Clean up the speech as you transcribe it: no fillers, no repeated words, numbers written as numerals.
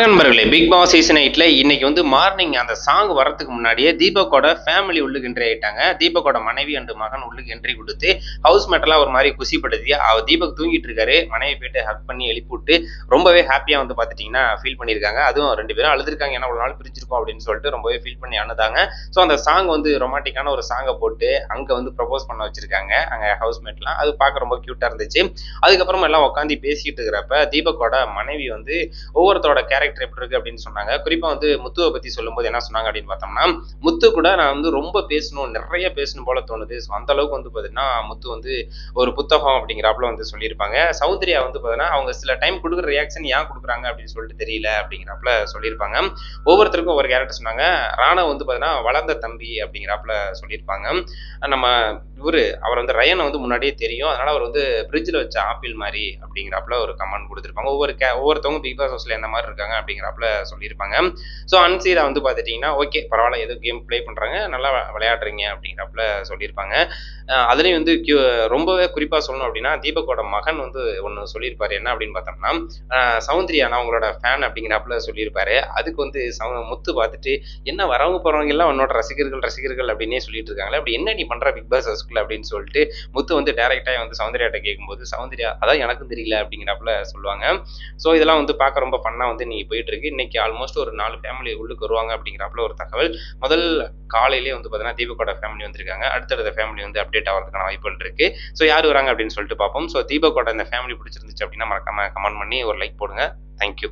நண்பர்களே big Boss season 8ல இன்னைக்கு வந்து மார்னிங் அந்த சாங் வரதுக்கு முன்னாடியே தீபக்கோட ஃபேமிலி உள்ளுக்கு என்ட்ரி ஆயிட்டாங்க. தீபக்கோட மனைவி அண்ட் மகன் உள்ளுக்கு என்ட்ரி குடுத்து, ஹவுஸ் மேட்லாம் ஒரு மாரி குஷிப்படுத்தி, தீபக் தூங்கிட்டு இருக்காரு. மனைவி போயிட்டு ஹக் பண்ணி எழுப்பிவுட்டு, ரொம்பவே ஹேப்பியா வந்து பார்த்துட்டீங்கன்னா ஃபீல் பண்ணியிருக்காங்க. அதுவும் 2 பேரும் அழுதுருக்காங்க. ஏன்னா, "இவ்வளவு நாள் பிரிஞ்சிருக்கோம்" அப்படின்னு சொல்லிட்டு ரொம்பவே ஃபீல் பண்ணி அழுதாங்க. ஸோ அந்த சாங் வந்து ரொமான்டிக்கான ஒரு சாங்க போட்டு, அங்க வந்து ப்ரப்போஸ் பண்ண வச்சிருக்காங்க. அங்க ஹவுஸ் மேட்லாம். அது பார்க்க ரொம்ப கியூட்டா இருந்துச்சு. அதுக்கப்புறமா எல்லாம் உட்காந்து பேசிட்டு இருக்கிறப்ப, தீபக்கோட மனைவி வந்து ஒவ்வொருத்தரோட கேரக்டர் எப்படி இருக்கு அப்படின்னு சொன்னாங்க. குறிப்பா வந்து முத்துவ பத்தி சொல்லும்போது என்ன சொன்னாங்க அப்படின்னு பார்த்தோம்னா, முத்து கூட நான் வந்து ரொம்ப பேசணும், நிறைய பேசணும் போல தோணுது. ஸோ அந்த அளவுக்கு வந்து பார்த்தீங்கன்னா, முத்து வந்து ஒரு புத்தகம் அப்படிங்கிறாப்புல வந்து சொல்லியிருப்பாங்க. சௌந்தர்யா வந்து பார்த்தீங்கன்னா, அவங்க சில டைம் குடுக்குற ரியாக்ஷன் ஏன் குடுக்குறாங்க அப்படின்னு சொல்லிட்டு தெரியல அப்படிங்கிறாப்புல சொல்லியிருப்பாங்க. ஒவ்வொருத்தருக்கும் ஒவ்வொரு கேரக்டர் சொன்னாங்க. ராணவ் வந்து பார்த்தீங்கன்னா, வளர்ந்த தம்பி அப்படிங்கிறாப்புல சொல்லியிருப்பாங்க. நம்ம அவர் வந்து ரயன வந்து முன்னாடியே தெரியும். அதனால அவர் வந்து ஃப்ரிட்ஜ்ல வச்ச ஆப்பிள் மாரி அப்படிங்கிறாப்புல ஒரு கமெண்ட் குடுத்திருப்பாங்க. ஒவ்வொருத்தவங்க பிக் பாஸ் ஹவுஸ்ல எந்த மாரி இருக்காங்க அப்படிங்கிறாப்புல சொல்லியிருப்பாங்க. ஸோ அன்சீரா வந்து பார்த்துட்டீங்கன்னா, ஓகே பரவால்ல ஏதோ கேம் ப்ளே பண்றாங்க. நல்லா விளையாடுறீங்க அப்படிங்கிறாப்புல சொல்லியிருப்பாங்க. அதுலயும் வந்து ரொம்பவே குறிப்பா சொல்லணும் அப்படின்னா, தீபக்கோட மகன் வந்து ஒண்ணு சொல்லியிருப்பாரு. என்ன அப்படின்னு பார்த்தோம்னா, சௌந்தர்யா நான் உங்களோட ஃபேன் அப்படிங்கிறாப்புல சொல்லியிருப்பாரு. அதுக்கு வந்து முத்து பார்த்துட்டு, "என்ன வரவங்க போறவங்க எல்லாம் உன்னோட ரசிகர்கள், ரசிகர்கள்" அப்படின்னே சொல்லிட்டு இருக்காங்களே. "அப்படி என்ன நீ பண்ற பிக் பாஸ் ஹவுஸ்குள்ள?" அப்படின்னு சொல்லிட்டு முத்து வந்து டைரக்ட்டா வந்து சௌந்தர்யாட்ட கேட்கும்போது, சௌந்தர்யா "அதான் எனக்கும் தெரியல" அப்படிங்கிறாப்புல சொல்லுவாங்க. ஸோ இதெல்லாம் வந்து பார்க்க ரொம்ப ஃபன்னா வந்து இன்னைக்கு போயிட்டு இருக்கு. இன்னைக்கு ஆல்மோஸ்ட் ஒரு 4 ஃபேமிலி உள்ளுக்கு வருவாங்க அப்படிங்கிறாப்புல ஒரு தகவல். முதல் காலையிலேயே வந்து பார்த்தீங்கன்னா, தீபக்கோட ஃபேமிலி வந்திருக்காங்க. அடுத்தடுத்த ஃபேமிலி வந்து அப்டேட் ஆவறதுக்கான வாய்ப்புகள் இருக்கு. ஸோ யார் வராங்க அப்படின்னு சொல்லிட்டு பார்ப்போம். ஸோ தீபக்கோட இந்த ஃபேமிலி பிடிச்சிருந்துச்சு அப்படின்னா, மறக்காம கமெண்ட் பண்ணி ஒரு லைக் போடுங்க. Thank you.